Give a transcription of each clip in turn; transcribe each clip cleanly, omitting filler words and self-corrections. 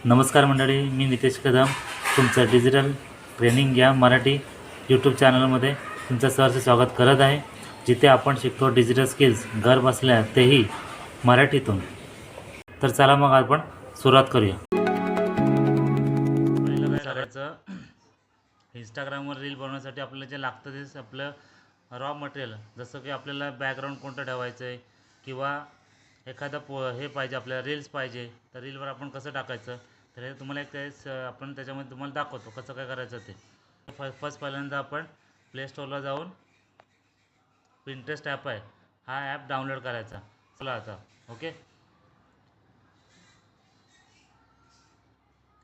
नमस्कार मंडळी, मी नितेश कदम. तुमचं डिजिटल ट्रेनिंग या मराठी यूट्यूब चॅनलमध्ये तुमचं सहर्ष स्वागत करत आहे, जिथे आपण शिकतो डिजिटल स्किल्स घर बसल्या, तेही मराठीतून. तर चला मग आपण सुरुवात करूया. पहिलं काय करायचं, इंस्टाग्रामवर रील बनवण्यासाठी आपल्याला जे लागतं ते आपलं रॉ मटेरियल, जसं की आपल्याला बॅकग्राऊंड कोणतं ठेवायचं आहे किंवा एखादा हे पाहिजे, आपल्याला रील्स पाहिजे, तर रीलवर आपण कसं टाकायचं, तर हे तुम्हाला आपण त्याच्यामध्ये तुम्हाला दाखवतो कसं काय करायचं ते. पहिल्यांदा आपण प्ले स्टोअरला जाऊन पिंटरेस्ट ॲप आहे, हा ॲप डाउनलोड करायचा. चला आता ओके.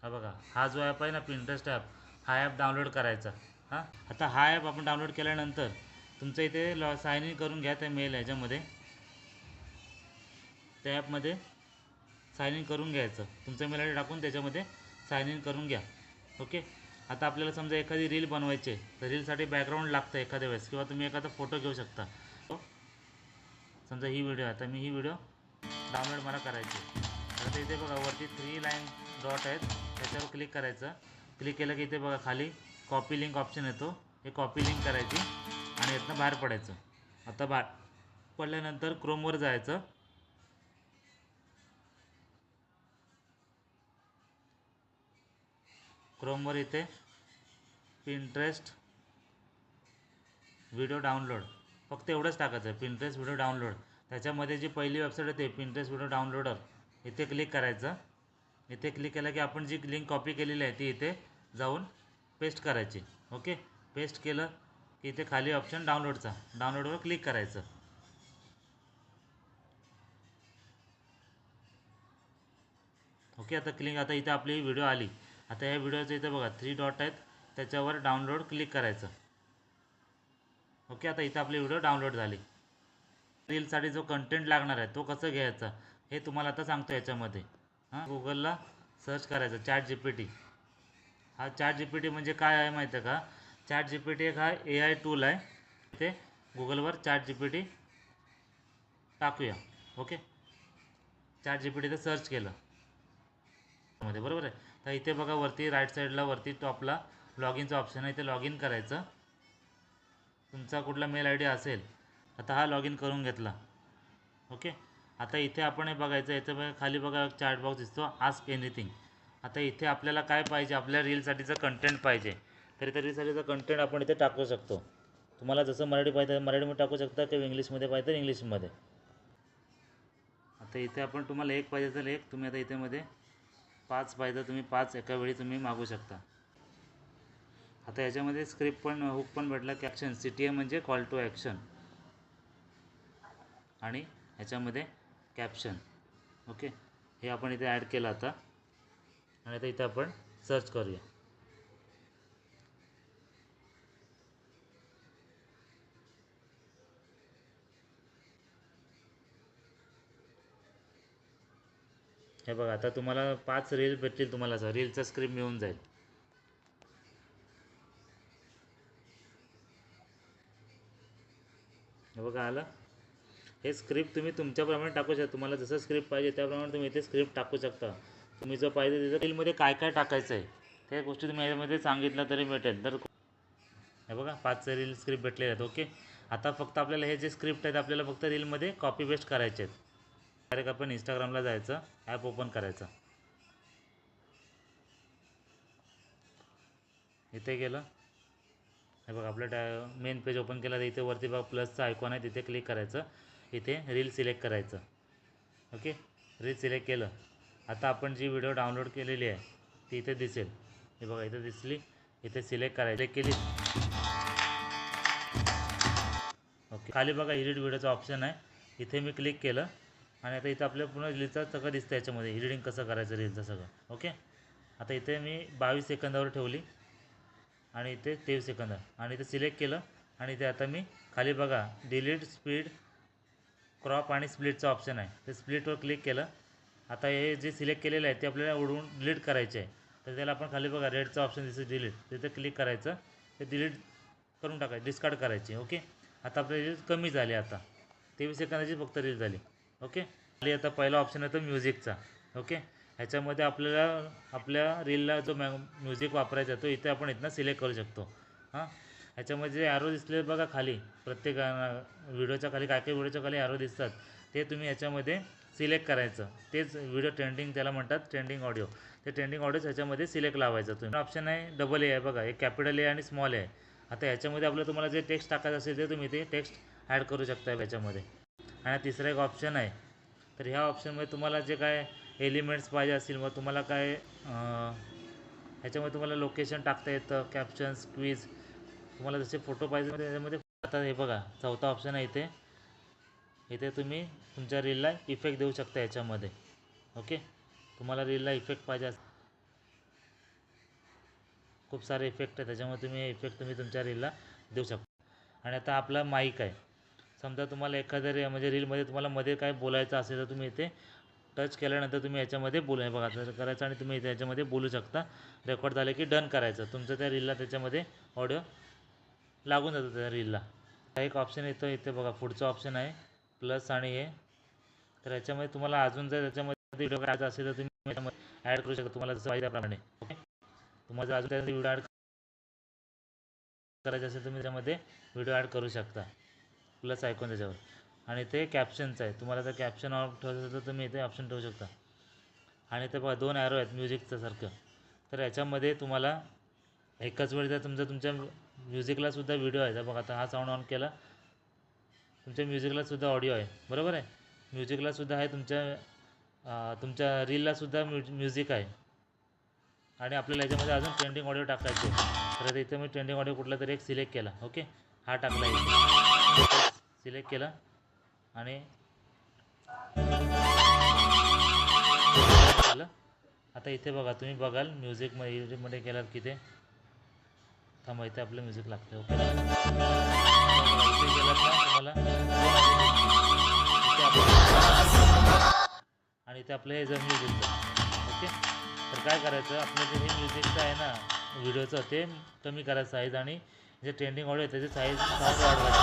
हा बघा, हा जो ॲप आहे ना पिंटरेस्ट ॲप, हा ॲप डाउनलोड करायचा. हां, आता हा ॲप आपण डाउनलोड केल्यानंतर तुमचं इथे साइन इन करून घ्या त्या मेल ह्याच्यामध्ये, त्या ॲपमध्ये साइन इन करून घ्यायचं. तुमचं मेल आय डी टाकून त्याच्यामध्ये साइन इन करून घ्या. ओके. आता आपल्याला समजा एखादी रील बनवायची आहे, तर रीलसाठी बॅकग्राऊंड लागतं एखाद्या वेळेस, किंवा तुम्ही एखादा फोटो घेऊ शकता. समजा ही व्हिडिओ आहे, आता मी ही व्हिडिओ डाउनलोड मला करायची. आता इथे बघा वरती 3 लाईन डॉट आहेत, त्याच्यावर क्लिक करायचं. क्लिक केलं की इथे बघा खाली कॉपी लिंक ऑप्शन येतो, हे कॉपी लिंक करायची आणि यातनं बाहेर पडायचं. आता बाहेर पडल्यानंतर क्रोमवर जायचं. क्रोमवर इथे पिंटरेस्ट व्हिडिओ डाउनलोड, फक्त एवढंच टाकायचं आहे, पिंटरेस्ट व्हिडिओ डाउनलोड. त्याच्यामध्ये जी पहिली वेबसाईट आहे ते पिंटरेस्ट व्हिडिओ डाउनलोडर, इथे क्लिक करायचं. इथे क्लिक केलं की आपण जी लिंक कॉपी केलेली आहे ती इथे जाऊन पेस्ट करायची. ओके. पेस्ट केलं की इथे खाली ऑप्शन डाउनलोडचा, डाउनलोडवर क्लिक करायचं. ओके. आता इथे आपली व्हिडिओ आली. आता ह्या व्हिडिओचं इथे बघा 3 डॉट आहेत, त्याच्यावर डाउनलोड क्लिक करायचं. ओके. आता इथे आपली व्हिडिओ डाउनलोड झाली. रीलसाठी जो कंटेंट लागणार आहे तो कसं घ्यायचा हे तुम्हाला आता सांगतो. याच्यामध्ये गुगलला सर्च करायचं ChatGPT. हा ChatGPT म्हणजे काय आहे माहिती आहे का? ChatGPT एक हा AI टूल आहे. ते गुगलवर ChatGPT टाकूया. ओके. ChatGPT सर्च केलं मध्ये, बरोबर आहे. तर इथे बघा वरती राईट साईडला वरती टॉपला लॉग इनचा ऑप्शन आहे, इथे लॉग इन करायचं. तुमचा कुठला मेल आय डी असेल, आता हा लॉग इन करून घेतला. ओके. आता इथे आपण हे बघायचं, याचं बघा खाली बघा चॅट बॉक्स दिसतो, आस्क एनिथिंग. आता इथे आपल्याला काय पाहिजे, आपल्या रीलसाठीचं कंटेंट पाहिजे, तर इथे रीलसाठीचं कंटेंट आपण इथे टाकू शकतो. तुम्हाला जसं मराठी पाहिजे मराठीमध्ये टाकू शकता, किंवा इंग्लिशमध्ये पाहिजे तर इंग्लिशमध्ये. आता इथे आपण तुम्हाला एक पाहिजे तर एक, तुम्ही आता इथे मध्ये 5 पाहिजे तुम्ही 5 एका वेळी तुम्ही मागू शकता. आता याच्यामध्ये स्क्रिप्ट पण हुक पण भेटला, की ॲक्शन CTA म्हणजे कॉल टू ॲक्शन, आणि ह्याच्यामध्ये कॅप्शन. ओके. हे आपण इथे ॲड केलं आता, आणि आता इथे आपण सर्च करूया. हे बघा, आता तुम्हाला 5 रील भेटतील, तुम्हाला रीलचा स्क्रिप्ट मिळून जाईल. हे बघा आलं. हे स्क्रिप्ट तुम्ही तुमच्याप्रमाणे टाकू शकता, तुम्हाला जसं स्क्रिप्ट पाहिजे त्याप्रमाणे तुम्ही इथे स्क्रिप्ट टाकू शकता. तुम्ही जो पाहिजे तिथं रीलमध्ये काय काय टाकायचं आहे त्या गोष्टी तुम्ही याच्यामध्ये सांगितलं तरी भेटेल. तर हे बघा 5 रील स्क्रिप्ट भेटले आहेत. ओके. आता फक्त आपल्याला हे जे स्क्रिप्ट आहेत आपल्याला फक्त रीलमध्ये कॉपी पेस्ट करायचे आहेत. डायरेक्ट आपण इंस्टाग्रामला जायचं, ॲप ओपन करायचं. इथे गेलं, हे बघा आपलं मेन पेज ओपन केलं. तर इथे वरती बघा प्लसचं आयकॉन आहे, तिथे क्लिक करायचं. इथे रील सिलेक्ट करायचं. ओके. रील सिलेक्ट केलं. आता आपण जी व्हिडिओ डाउनलोड केलेली आहे ती इथे दिसेल. हे बघा इथे दिसली. इथे सिलेक्ट करायची, सिलेक्ट केली. ओके. खाली बघा एडिट व्हिडिओचा ऑप्शन आहे, इथे मी क्लिक केलं, आणि आता इथं आपल्याला पूर्ण रीलचं सगळं दिसतं. याच्यामध्ये एडिटिंग कसं करायचं रीलचं सगळं. ओके. आता इथे मी 22 सेकंदावर ठेवली, आणि इथे 23 सेकंद, आणि इथे सिलेक्ट केलं. आणि इथे आता मी खाली बघा डिलीट स्पीड, क्रॉप आणि स्प्लिटचं ऑप्शन आहे, ते स्प्लिटवर क्लिक केलं. आता हे जे सिलेक्ट केलेलं आहे ते आपल्याला उडवून डिलीट करायचे आहे. तर त्याला आपण खाली बघा रेडचं ऑप्शन दिसतं डिलीट, तिथे क्लिक करायचं. ते डिलीट करून टाकायचं, डिस्कार्ड करायची. ओके. आता आपली रील कमी झाली, आता 23 सेकंदाची फक्त रील झाली. ओके. खाली आता पहिला ऑप्शन येतो म्युझिकचा. ओके. ह्याच्यामध्ये आपल्याला आपल्या रीलला जो म्युझिक वापरायचा तो इथे आपण इथनं सिलेक्ट करू शकतो. हां, ह्याच्यामध्ये जे ॲरो दिसले बघा खाली, प्रत्येक व्हिडिओच्या खाली काय काय व्हिडिओच्या खाली ॲरो दिसतात, ते तुम्ही याच्यामध्ये सिलेक्ट करायचं. तेच व्हिडिओ ट्रेंडिंग त्याला म्हणतात, ट्रेंडिंग ऑडिओ. ते ट्रेंडिंग ऑडिओ ह्याच्यामध्ये सिलेक्ट लावायचं. तुम्ही ऑप्शन आहे डबल ए आहे बघा, एक कॅपिटल ए आणि स्मॉल ए आहे. आता ह्याच्यामध्ये आपलं तुम्हाला जे टेक्स्ट टाकायचं असेल ते तुम्ही ते टेक्स्ट ॲड करू शकता ह्याच्यामध्ये. आणि तिसरा एक ऑप्शन आहे, तर ह्या ऑप्शनमध्ये तुम्हाला जे काय एलिमेंट्स पाहिजे असतील, मग तुम्हाला काय ह्याच्यामध्ये तुम्हाला लोकेशन टाकता येतं, कॅप्शन्स, क्विज, तुम्हाला जसे फोटो पाहिजे त्याच्यामध्ये. आता हे बघा चौथा ऑप्शन आहे इथे. इथे तुम्ही तुमच्या रीलला इफेक्ट देऊ शकता याच्यामध्ये. ओके, तुम्हाला रीलला इफेक्ट पाहिजे खूप सारे इफेक्ट आहे त्याच्यामुळे तुम्ही हे इफेक्ट तुम्ही तुमच्या रीलला देऊ शकता. आणि आता आपला माईक आहे. समजा तुम्हाला एखाद्या म्हणजे रीलमध्ये तुम्हाला मध्ये काय बोलायचं असेल तर तुम्ही इथे टच केल्यानंतर तुम्ही याच्यामध्ये बोलू बघा तर करायचं आणि तुम्ही इथे याच्यामध्ये बोलू शकता. रेकॉर्ड झालं की डन करायचं, तुमचं त्या रीलला त्याच्यामध्ये ऑडिओ लागून जातो त्या रीलला. एक ऑप्शन येतो इथे बघा, पुढचं ऑप्शन आहे प्लस आणि हे. तर याच्यामध्ये तुम्हाला अजून जर त्याच्यामध्ये व्हिडिओ करायचा असेल तर तुम्ही याच्यामध्ये ॲड करू शकता तुम्हाला जसं पाहिजे त्याप्रमाणे. ओके, तुम्हाला जर अजून त्यामध्ये व्हिडिओ ॲड करायचे असेल तुम्ही त्याच्यामध्ये व्हिडिओ ॲड करू शकता. प्लस आयकॉन त्याच्यावर. आणि ते कॅप्शनचं आहे, तुम्हाला जर कॅप्शन ऑफ ठेवायचं असेल तर तुम्ही इथे ऑप्शन ठेवू शकता. आणि ते बघा दोन ॲरो आहेत म्युझिकचं सारखं. तर याच्यामध्ये तुम्हाला एकाच वेळी जर तुमच्या म्युझिकलासुद्धा व्हिडिओ आहे, तर बघा आता हा साऊंड ऑन केला, तुमच्या म्युझिकलासुद्धा ऑडिओ आहे, बरोबर आहे. म्युझिकलासुद्धा आहे, तुमच्या रीललासुद्धा म्युझिक आहे. आणि आपल्याला याच्यामध्ये अजून ट्रेंडिंग ऑडिओ टाकायचे. तर आता इथे मी ट्रेंडिंग ऑडिओ कुठला तरी एक सिलेक्ट केला. ओके, हा टाकला इथे सिलेक्ट केला आणि केलं. आता इथे बघा तुम्ही बघाल म्युझिकमध्ये गेलात की ते थांबा, इथे आपलं म्युझिक लागतं. ओके, इथे गेलात ना तुम्हाला आणि इथे आपलं हे जर म्युझिक. ओके, तर काय करायचं, आपलं जे हे म्युझिकचं आहे ना व्हिडिओचं, ते कमी करायचं साईज, आणि जे ट्रेंडिंग ऑडिओ आहे त्याचे साऊंड वाढवायचं.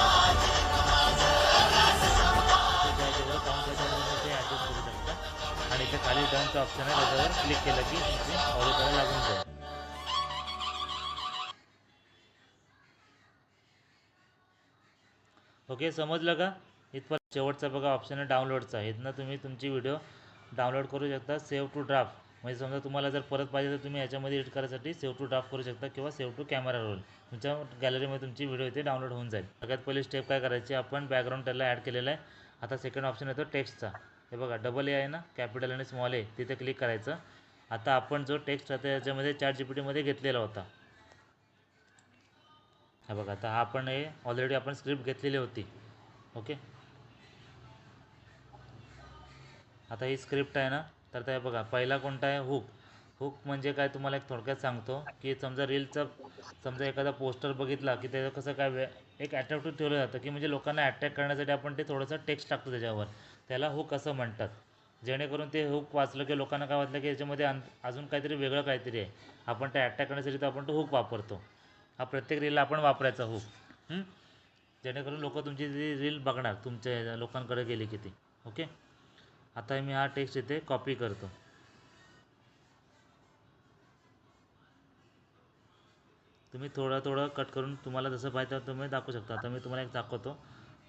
ते ॲडजस्ट करू शकता. आणि इथे खाली डनचं ऑप्शन आहे, त्याच्यावर क्लिक केलं की तुमची ऑडिओ करायला लागून जाईल. ओके, समजलं का? इथपर्यंत शेवटचा बघा ऑप्शन आहे डाउनलोडचा. इथनं तुम्ही तुमची व्हिडिओ डाउनलोड करू शकता. सेव्ह टू ड्राफ्ट, म्हणजे समजा तुम्हाला जर परत पाहिजे तर तुम्ही याच्यामध्ये एडिट करायसाठी सेव्ह टू ड्राफ्ट करू शकता किंवा सेव्ह टू कॅमेरा रोल. तुमच्या गॅलरीमध्ये तुमची व्हिडिओ इथे डाउनलोड होऊन जाईल. सगळ्यात पहिली स्टेप काय करायची, आपण बॅकग्राऊंड त्याला ॲड केलेला आहे. आता सेकंड ऑप्शन येतो टेक्स्टचा. हे बघा डबल ए आहे ना, कॅपिटल आणि स्मॉल ए, तिथे क्लिक करायचं. आता आपण जो टेक्स्ट आता याच्यामध्ये ChatGPT घेतलेला होता, हा बघा, आता हा आपण हे ऑलरेडी आपण स्क्रिप्ट घेतलेली होती. ओके, आता ही स्क्रिप्ट आहे ना, तर ते बघा पहिला कोणता आहे, हुक. हुक म्हणजे काय तुम्हाला एक थोडक्यात सांगतो की समजा रीलचा समजा एखादा पोस्टर बघितला की त्याचं कसं काय एक अट्रॅक्टिव्ह ठेवलं जातं की म्हणजे लोकांना अट्रॅक्ट करण्यासाठी आपण ते थोडंसं टेक्स्ट टाकतो त्याच्यावर, त्याला हुक असं म्हणतात. जेणेकरून ते हुक वाचलं की लोकांना काय वाटलं की याच्यामध्ये अजून काहीतरी वेगळं काहीतरी आहे, आपण ते अट्रॅक्ट करण्यासाठी तर आपण तो हुक वापरतो. हा प्रत्येक रीलला आपण वापरायचा हुक. जेणेकरून लोक तुमची रील बघणार तुमच्या लोकांकडे गेली की ती. ओके, आता मी हा टेक्स्ट इथे कॉपी करतो. तुम्ही थोडं थोडं कट करून तुम्हाला जसं पाहिजे तुम्ही दाखवू शकता. आता मी तुम्हाला एक दाखवतो.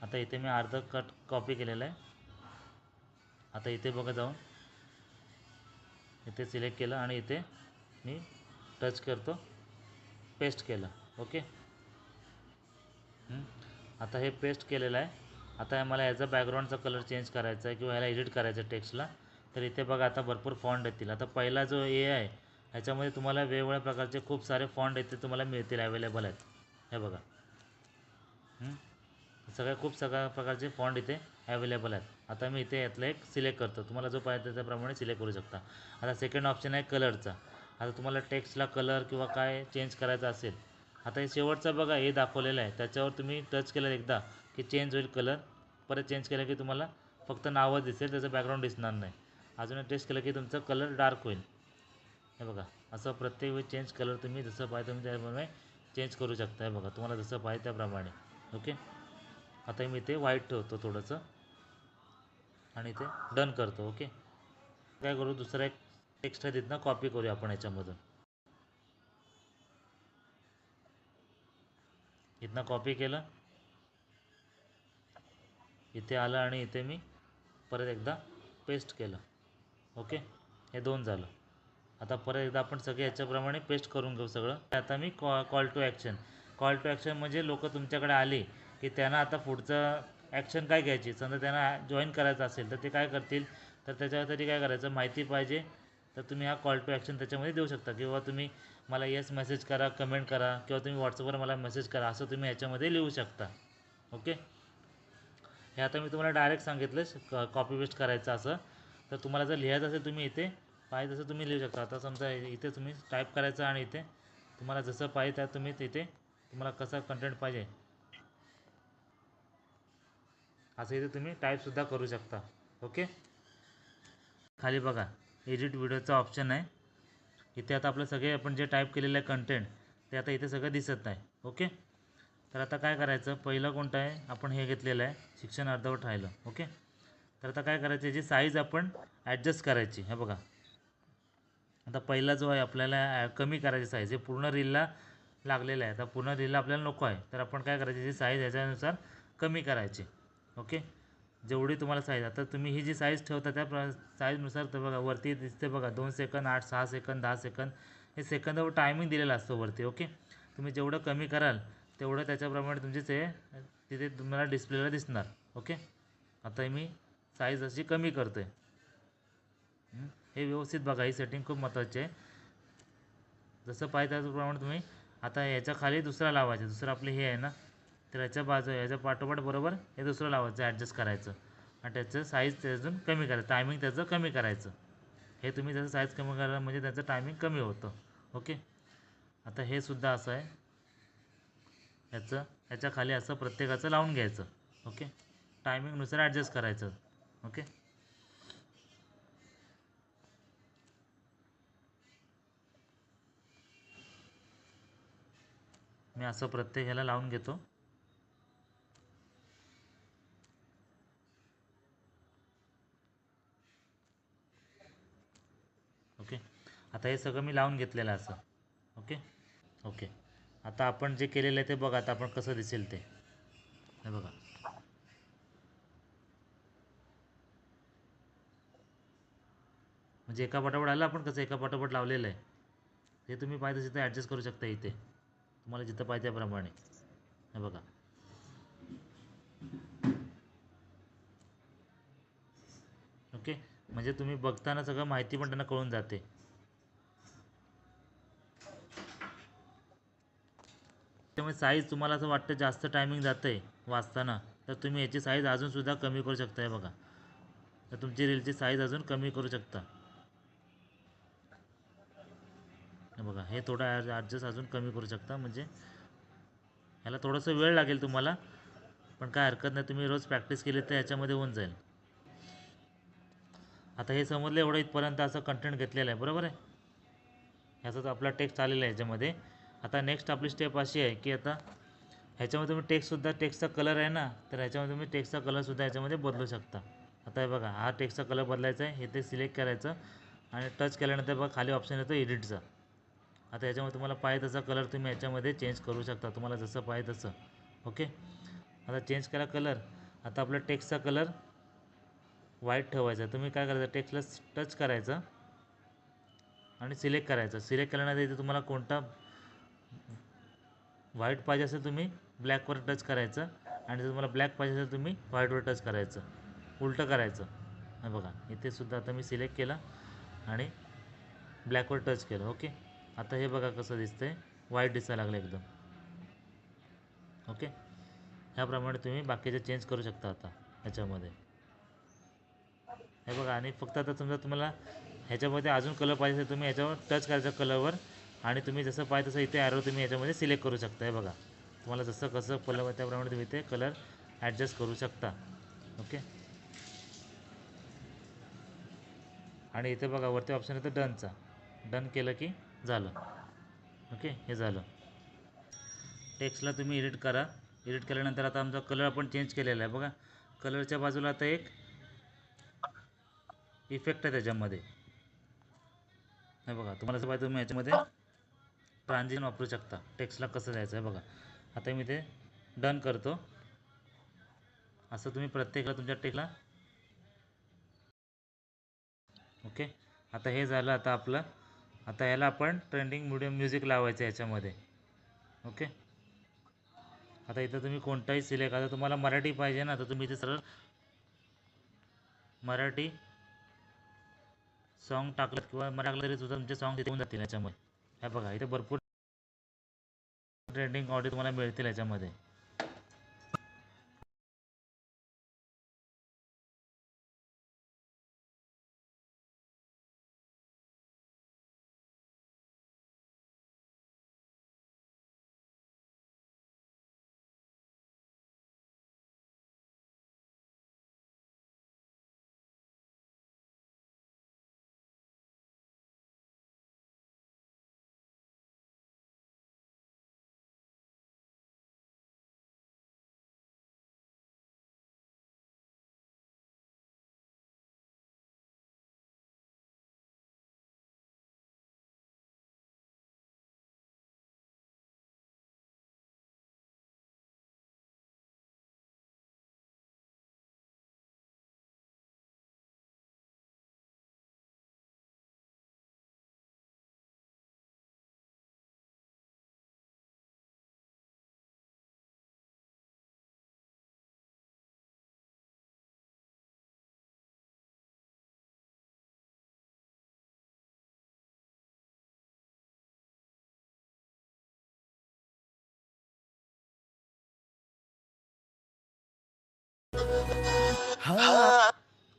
आता इथे मी अर्ध कट कॉपी केलेलं आहे. आता इथे बघा जाऊन इथे सिलेक्ट केलं आणि इथे मी टच करतो, पेस्ट केलं. ओके, आता हे पेस्ट केलेलं आहे. आता मला याचा बॅकग्राऊंडचा कलर चेंज करायचा आहे किंवा याला एडिट करायचं आहे टेक्स्टला. तर इथे बघा आता भरपूर फॉन्ट येतील. आता पहिला जो ए आहे ह्याच्यामध्ये तुम्हाला वेगवेगळ्या प्रकारचे खूप सारे फॉन्ट येते तुम्हाला मिळतील, अवेलेबल आहेत. हे बघा, सगळ्या प्रकारचे फॉन्ट इथे अवेलेबल आहेत. आता मी इथे यातलं एक सिलेक्ट करतो, तुम्हाला जो पाहिजे त्याप्रमाणे सिलेक्ट करू शकता. आता सेकंड ऑप्शन आहे कलरचा. आता तुम्हाला टेक्स्टला कलर किंवा काय चेंज करायचं असेल, आता हे शेवटचं बघा हे दाखवलेलं आहे, त्याच्यावर तुम्ही टच केलं एकदा की चेंज होईल कलर. परत चेंज केलं की तुम्हाला फक्त नावच दिसेल, त्याचं बॅकग्राऊंड दिसणार नाही. अजून टेस्ट केलं की तुमचं कलर डार्क होईल. हे बघा, असं प्रत्येक वेळी चेंज कलर तुम्ही जसं पाहिजे तुम्ही त्याप्रमाणे चेंज करू शकता. हे बघा, तुम्हाला जसं पाहिजे त्याप्रमाणे. ओके, आता मी इथे व्हाईट ठेवतो थोडंसं आणि इथे डन करतो. ओके, काय करू, दुसरा एक टेक्स्ट आहे तिथनं कॉपी करूया आपण याच्यामधून. इथनं कॉपी केलं, इथे आलं आणि इथे मी परत एकदा पेस्ट केलं. ओके, हे 2 झालं. आता परत एकदा आपण सगळे याच्याप्रमाणे पेस्ट करून घेऊ सगळं. आता मी कॉल टू ॲक्शन म्हणजे लोक तुमच्याकडे आले की त्यांना आता पुढचं ॲक्शन काय घ्यायची, समजा त्यांना जॉईन करायचं असेल तर ते काय करतील, तर त्याच्यासाठी काय करायचं, माहिती पाहिजे तर तुम्ही हा कॉल टू ॲक्शन त्याच्यामध्ये देऊ शकता, किंवा तुम्ही मला येस मेसेज करा, कमेंट करा, किंवा तुम्ही व्हॉट्सअपवर मला मेसेज करा, असं तुम्ही ह्याच्यामध्ये लिहू शकता. ओके, हे आता मी तुम्हाला डायरेक्ट सांगितलं कॉपी पेस्ट करायचं असं. तर तुम्हाला जर लिहायचं असेल तुम्ही इथे पाहिजे तसं तुम्ही लिहू शकता. आता समजा इथे तुम्ही टाईप करायचं आणि इथे तुम्हाला जसं पाहिजे त्या तुम्ही तिथे तुम्हाला कसं कंटेंट पाहिजे असं इथे तुम्ही टाईपसुद्धा करू शकता. ओके, खाली बघा एडिट व्हिडिओचा ऑप्शन आहे. इथे आता आपलं सगळे आपण जे टाईप केलेलं आहे कंटेंट ते आता इथे सगळं दिसत नाही. ओके, तर आता काय करायचं, पहिलं कोणतं आहे, आपण हे घेतलेलं आहे शिक्षण अर्धवट राहिलं. ओके, तर आता काय करायचं, याची साईज आपण ॲडजस्ट करायची. हे बघा, आता पहिला जो आहे आपल्याला कमी करायची साईज, हे पूर्ण रीलला लागलेलं आहे. आता पूर्ण रीलला आपल्याला नको आहे, तर आपण काय करायची, याची साईज याच्यानुसार कमी करायची. ओके, जेवढी तुम्हाला साईज, आता तुम्ही ही जी साईज ठेवता त्या साईजनुसार तर बघा वरती दिसते बघा 2 सेकंद, 8, 6 सेकंद, 10 सेकंद, हे सेकंदावर टायमिंग दिलेला असतो वरती. ओके, तुम्ही जेवढं कमी कराल तेवढं त्याच्याप्रमाणे तुमचे ते तिथे तुम्हाला डिस्प्लेला दिसणार. ओके, आता मी साईज अशी कमी करतो आहे. हे व्यवस्थित बघा, ही सेटिंग खूप महत्त्वाची आहे. जसं पाहिजे त्याप्रमाणे तुम्ही आता याच्या खाली दुसरा लावायचा, दुसरं आपले हे आहे ना, तर याच्या बाजू याच्या पाठोपाठ बरोबर हे दुसरं लावायचं, ॲडजस्ट करायचं आणि त्याचं साईज त्यातून कमी करायचं, टायमिंग त्याचं कमी करायचं. हे तुम्ही त्याचं साईज कमी करायला म्हणजे त्याचं टायमिंग कमी होतं. ओके, आता हे सुद्धा असं आहे, याच्या खाली असं प्रत्येकाचं लावून घ्यायचं. ओके, टायमिंगनुसार ॲडजस्ट करायचं. ओके, मी असं प्रत्येक ह्याला लावून घेतो. ओके, आता हे सगळं मी लावून घेतलेलं आहे असं. ओके, ओके, आता आपण जे केलेलं आहे ते बघा, आता आपण कसं दिसेल ते हे बघा. म्हणजे एका पाठोपाठ आलं, आपण कसं एका पाठोपाठ लावलेलं आहे ते तुम्ही पाहिजे तिथं ॲडजस्ट करू शकता इथे तुम्हाला जिथं पाहिजे त्याप्रमाणे. हे बघा, ओके, म्हणजे तुम्ही बघताना सगळं माहिती पण त्यांना कळून जाते. त्यामुळे साईज तुम्हाला असं वाटतं जास्त टायमिंग जातं आहे वाचताना, तर तुम्ही याची साईज अजूनसुद्धा कमी करू शकता. हे बघा, तर तुमची रीलची साईज अजून कमी करू शकता. हे बघा, हे थोडं ॲडजस्ट अजून कमी करू शकता. म्हणजे ह्याला थोडंसं वेळ लागेल तुम्हाला, पण काय हरकत नाही, तुम्ही रोज प्रॅक्टिस केली तर याच्यामध्ये होऊन जाईल. आता हे समजलं, एवढं इथपर्यंत असं कंटेंट घेतलेलं आहे, बरोबर आहे. ह्याचा आपला टेक्स्ट आलेला आहे ह्याच्यामध्ये. आता नेक्स्ट आपली स्टेप अशी आहे की आता ह्याच्यामध्ये तुम्ही टेक्स्टचा कलर आहे ना, तर ह्याच्यामध्ये तुम्ही टेक्स्टचा कलरसुद्धा ह्याच्यामध्ये बदलू शकता. आता हे बघा, हा टेक्स्टचा कलर बदलायचा आहे, हे ते सिलेक्ट करायचं आणि टच केल्यानंतर बघा खाली ऑप्शन येतो एडिटचा. आता याच्यामध्ये तुम्हाला पाहिजे तसा कलर तुम्ही याच्यामध्ये चेंज करू शकता, तुम्हाला जसं पाहिजे तसं. ओके, आता चेंज केला कलर. आता आपला टेक्स्टचा कलर व्हाईट ठेवायचा. तुम्ही काय करायचं, टेक्स्टला टच करायचं आणि सिलेक्ट करायचं. सिलेक्ट केल्यानंतर इथे तुम्हाला कोणता व्हाईट पाहिजे असेल तुम्ही ब्लॅकवर टच करायचं, आणि जर तुम्हाला ब्लॅक पाहिजे असेल तुम्ही व्हाईटवर टच करायचं, उलटं करायचं. हे बघा, इथे सुद्धा आता मी सिलेक्ट केलं आणि ब्लॅकवर टच केलं. ओके, आता हे बघा कसं दिसतंय, व्हाईट दिसायला लागलं एकदम. ओके, ह्याप्रमाणे तुम्ही बाकीचे चेंज करू शकता आता ह्याच्यामध्ये. हे बघा, आणि फक्त आता समजा तुम्हाला ह्याच्यामध्ये अजून कलर पाहिजे असेल तुम्ही ह्याच्यावर टच करायचं कलरवर, आणि तुम्ही जसं पाहिजे तसं इथे ॲरो तुम्ही याच्यामध्ये सिलेक्ट करू शकता. हे बघा, तुम्हाला जसं कसं कलर त्याप्रमाणे तुम्ही इथे कलर ॲडजस्ट करू शकता. ओके, आणि इथे बघा वरती ऑप्शन येतं डनचा. डन केलं की झालं. ओके, हे झालं. टेक्स्टला तुम्ही एडिट करा. एडिट केल्यानंतर आता आमचा कलर आपण चेंज केलेला आहे बघा. कलरच्या बाजूला आता एक इफेक्ट आहे त्याच्यामध्ये. हे बघा तुम्हाला असं पाहिजे तुम्ही याच्यामध्ये ट्रान्झिशन वापरू शकता. टेक्स्टला कसं द्यायचं आहे बघा. आता मी ते डन करतो. असं तुम्ही प्रत्येकाला तुमच्या टेक्स्टला ओके. आता हे झालं. आता आपलं आता याला आपण ट्रेंडिंग मीडियम म्युझिक लावायचं आहे याच्यामध्ये. ओके. आता इथं तुम्ही कोणताही सिलेक्ट, आता तुम्हाला मराठी पाहिजे ना, तर तुम्ही इथे सरळ मराठी सॉन्ग टाकलं किंवा मराठी टाकलं तरी सुद्धा तुमचे सॉन्ग तिथे होऊन जातील याच्यामध्ये. हे बघा इथे भरपूर ट्रेंडिंग ऑडिओ तुम्हाला मिळतील याच्यामध्ये.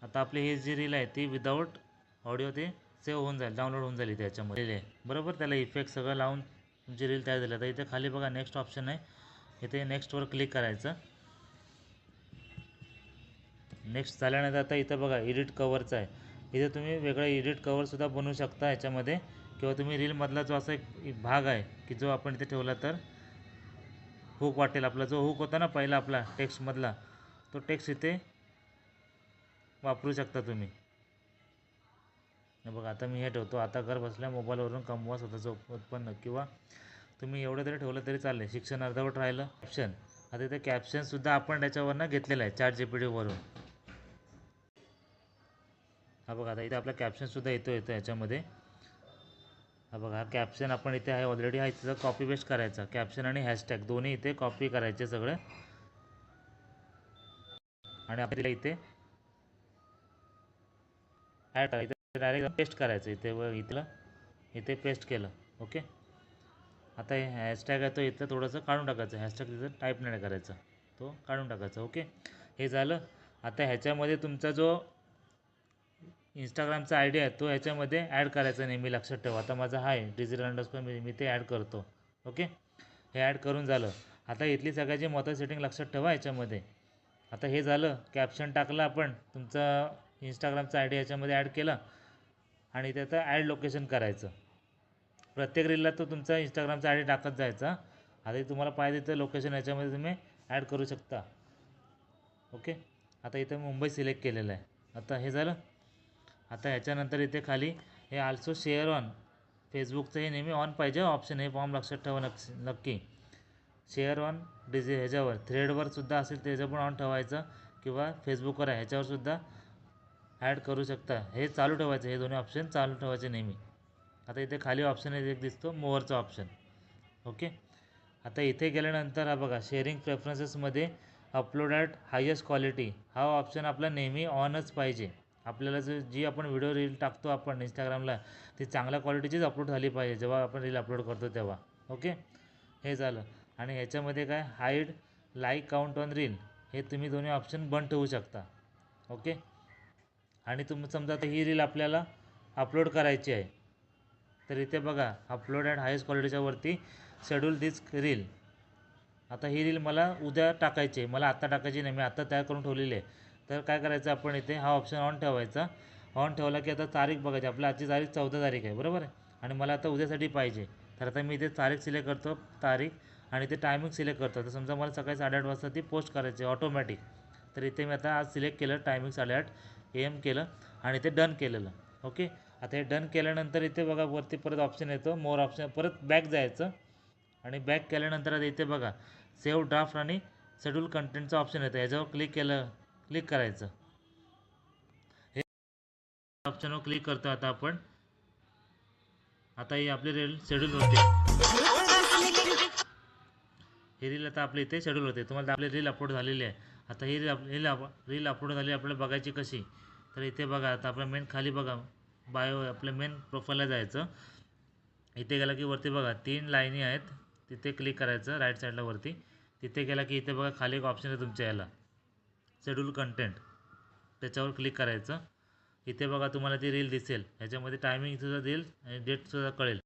आता आपली ही जी रील आहे ती विदाऊट ऑडिओ ते सेव्ह होऊन जाईल, डाउनलोड होऊन जाईल त्याच्यामध्ये बरोबर. त्याला इफेक्ट सगळं लावून तुमची रील तयार झाली. आता इथे खाली बघा नेक्स्ट ऑप्शन आहे. इथे नेक्स्टवर क्लिक करायचं. नेक्स्ट झाल्यानंतर आता इथं बघा एडिट कवरचं आहे. इथे तुम्ही वेगळं एडिट कवरसुद्धा बनवू शकता याच्यामध्ये, किंवा तुम्ही रीलमधला जो असा एक भाग आहे की जो आपण इथे ठेवला तर हुक वाटेल. आपला जो हुक होता ना पहिला आपला टेक्स्टमधला, तो टेक्स्ट इथे वापरू शकता तुम्ही. बघा आता मी हे ठेवतो, आता घर बसल्या मोबाईलवरून कमवा स्वतःचं उत्पन्न, किंवा तुम्ही एवढं तरी ठेवलं तरी चालेल. शिक्षण अर्धवट राहिलं. कॅप्शन, आता इथे कॅप्शनसुद्धा आपण त्याच्यावरनं घेतलेलं आहे ChatGPT वरून. हा बघा आता इथे आपला कॅप्शनसुद्धा येतो याच्यामध्ये. हा बघा हा कॅप्शन आपण इथे आहे ऑलरेडी, आहे तिथं कॉपी पेस्ट करायचा. कॅप्शन आणि हॅशटॅग दोन्ही इथे कॉपी करायचे सगळे, आणि आपल्याला इथे ॲड करायचं. डायरेक्ट पेस्ट करायचं इथे व इथे पेस्ट केलं. ओके. आता हे हॅशटॅग आहे तो इथं थोडंसं काढून टाकायचं. हॅशटॅग तिथं टाईप नाही करायचा, तो काढून टाकायचा. ओके. हे झालं. आता ह्याच्यामध्ये तुमचा जो इंस्टाग्रामचा आय डी आहे तो ह्याच्यामध्ये ॲड करायचा नेहमी, लक्षात ठेवा. आता माझा आहे digital_, मी ते ॲड करतो. ओके. हे ॲड करून झालं. आता इथली सगळ्याची महत्त्वाची सेटिंग लक्षात ठेवा याच्यामध्ये. आता हे झालं. कॅप्शन टाकलं आपण, तुमचा इंस्टाग्रामचा आय डी याच्यामध्ये ॲड केला, आणि त्याचं ॲड लोकेशन करायचं. प्रत्येक रीलला तो तुमचा इंस्टाग्रामचा आय डी टाकत जायचा. आता तुम्हाला पाहिजे तर लोकेशन याच्यामध्ये तुम्ही ॲड करू शकता. ओके. आता इथं मुंबई सिलेक्ट केलेलं आहे. आता हे झालं. आता ह्याच्यानंतर इथे खाली हे आल्सो शेअर ऑन फेसबुकचं हे नेहमी ऑन पाहिजे ऑप्शन. हे फॉर्म लक्षात ठेवा नक्की. शेअर ऑन ह्याच्यावर थ्रेडवर सुद्धा असेल त्याचं पण ऑन ठेवायचं, किंवा फेसबुकवर आहे ह्याच्यावरसुद्धा ॲड करू शकता. हे चालू ठेवायचं, हे दोन्ही ऑप्शन चालू ठेवायचे नेहमी. आता इथे खाली ऑप्शन एक दिसतो मोअरचा ऑप्शन. ओके. आता इथे गेल्यानंतर हा बघा शेअरिंग प्रेफरन्सेसमध्ये अपलोड ॲट हायेस्ट क्वालिटी हा ऑप्शन आपला नेहमी ऑनच पाहिजे. आपल्याला जी आपण व्हिडिओ रील टाकतो आपण इंस्टाग्रामला, ती चांगल्या क्वालिटीचीच अपलोड झाली पाहिजे जेव्हा आपण रील अपलोड करतो तेव्हा. ओके. हे झालं. आणि ह्याच्यामध्ये काय hide like count on reel, हे तुम्ही दोन्ही ऑप्शन बंद ठेवू शकता. ओके. आणि तुम्ही समजा आता ही रील आपल्याला अपलोड करायची आहे, तर इथे बघा अपलोड ॲट हायेस्ट क्वालिटीच्या वरती शेड्यूल दिस रील. आता ही रील मला उद्या टाकायची आहे, मला आत्ता टाकायची नाही, मी आत्ता तयार करून ठेवलेली आहे. तर काय करायचं आपण इथे हा ऑप्शन ऑन ठेवायचा. ऑन ठेवला की आता तारीख बघायची. आपल्या आजची तारीख 14 तारीख आहे बरोबर आहे, आणि मला आता उद्यासाठी पाहिजे. तर आता मी इथे तारीख सिलेक्ट करतो, तारीख, आणि ते टायमिंग सिलेक्ट करतो. तर समजा मला सकाळी 8:30 वाजता ती पोस्ट करायची आहे ऑटोमॅटिक. तर इथे मी आता आज सिलेक्ट केलं टायमिंग 8:30 AM केलं, आणि ते डन केलेलं. ओके. आता हे डन केल्यानंतर इथे बघा वरती परत ऑप्शन येतो, मोर ऑप्शन, परत बॅक जायचं आणि बॅक केल्यानंतर आता इथे बघा सेव्ह ड्राफ्ट आणि शेड्यूल कंटेंटचं ऑप्शन येतं, याच्यावर क्लिक करायचं. हे ऑप्शनवर क्लिक करतो आता आपण. आता ही आपली रील शेड्यूल होते. ही रील आता आपल्या इथे शेड्यूल होते. तुम्हाला आपली रील अपलोड झालेली आहे. आता ही रील अपलोड झाली, आपल्याला बघायची कशी, तर इथे बघा आता आपल्या मेन खाली बघा बायो, आपल्या मेन प्रोफाईलला जायचं. इथे गेला की वरती बघा 3 लाईनी आहेत, तिथे क्लिक करायचं राईट साईडला वरती. तिथे गेला की इथे बघा खाली एक ऑप्शन आहे तुमच्या याला शेड्यूल कंटेंट, त्याच्यावर क्लिक करायचं. इथे बघा तुम्हाला ती रील दिसेल, ह्याच्यामध्ये टायमिंग सुद्धा देईल आणि डेट सुद्धा कळेल.